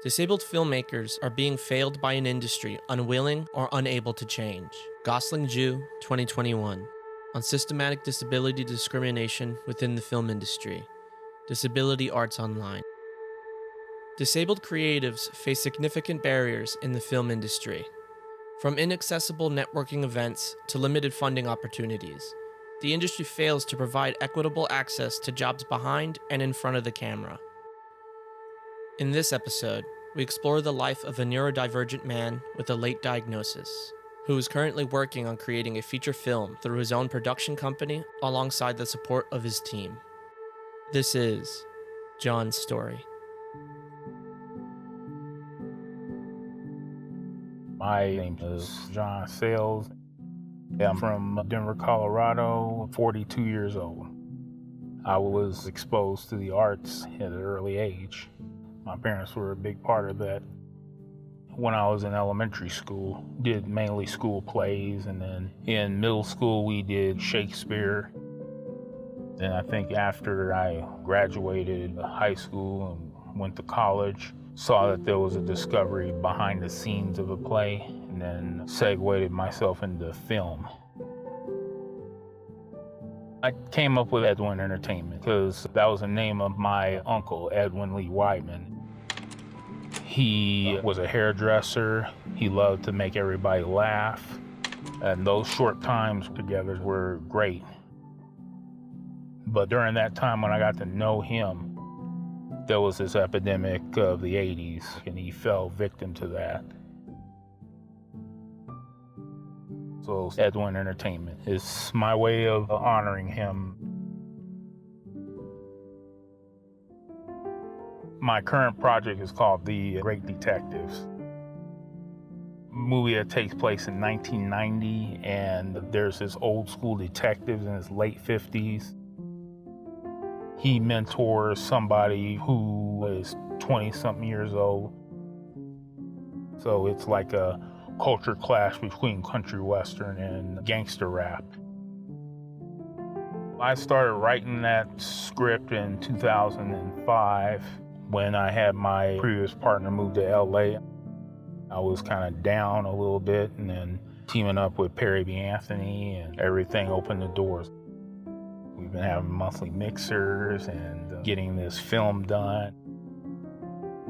Disabled filmmakers are being failed by an industry unwilling or unable to change. Gosling Jew, 2021. On systematic disability discrimination within the film industry. Disability Arts Online. Disabled creatives face significant barriers in the film industry. From inaccessible networking events to limited funding opportunities, the industry fails to provide equitable access to jobs behind and in front of the camera. In this episode, we explore the life of a neurodivergent man with a late diagnosis, who is currently working on creating a feature film through his own production company alongside the support of his team. This is John's story. My name is John Sales. I'm from Denver, Colorado, 42 years old. I was exposed to the arts at an early age. My parents were a big part of that. When I was in elementary school, did mainly school plays, and then in middle school we did Shakespeare. Then I think after I graduated high school and went to college, saw that there was a discovery behind the scenes of a play, and then segued myself into film. I came up with Edwin Entertainment because that was the name of my uncle, Edwin Lee Wyman. He was a hairdresser. He loved to make everybody laugh. And those short times together were great. But during that time when I got to know him, there was this epidemic of the 80s, and he fell victim to that. So Edwin Entertainment is my way of honoring him. My current project is called The Great Detectives. Movie that takes place in 1990, and there's this old school detective in his late 50s. He mentors somebody who is 20-something years old. So it's like a culture clash between country western and gangster rap. I started writing that script in 2005 when I had my previous partner move to LA. I was kind of down a little bit, and then teaming up with Perry B. Anthony, and everything opened the doors. We've been having monthly mixers and getting this film done.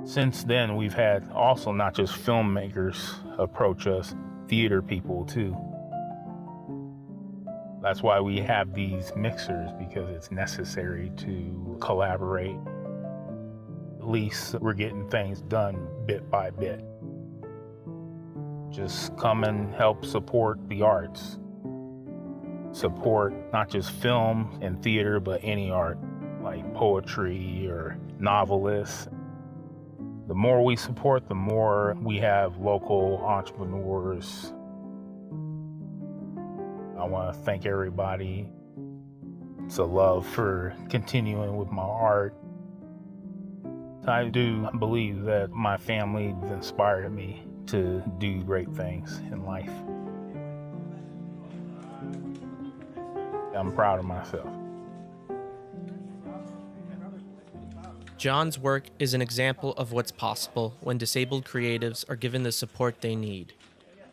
Since then, we've had also not just filmmakers approach us, theater people too. That's why we have these mixers, because it's necessary to collaborate. At least we're getting things done bit by bit. Just come and help support the arts. Support not just film and theater, but any art, like poetry or novelists. The more we support, the more we have local entrepreneurs. I want to thank everybody. It's a love for continuing with my art. I do believe that my family inspired me to do great things in life. I'm proud of myself. John's work is an example of what's possible when disabled creatives are given the support they need.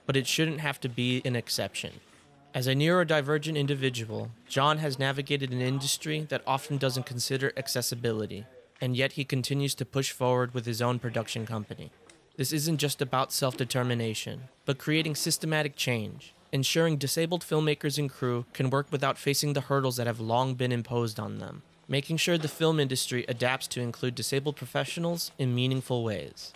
But it shouldn't have to be an exception. As a neurodivergent individual, John has navigated an industry that often doesn't consider accessibility, and yet he continues to push forward with his own production company. This isn't just about self-determination, but creating systematic change, ensuring disabled filmmakers and crew can work without facing the hurdles that have long been imposed on them, making sure the film industry adapts to include disabled professionals in meaningful ways,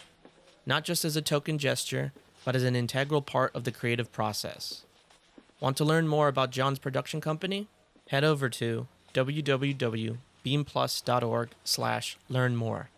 not just as a token gesture, but as an integral part of the creative process. Want to learn more about John's production company? Head over to www.beamplus.org/learn more.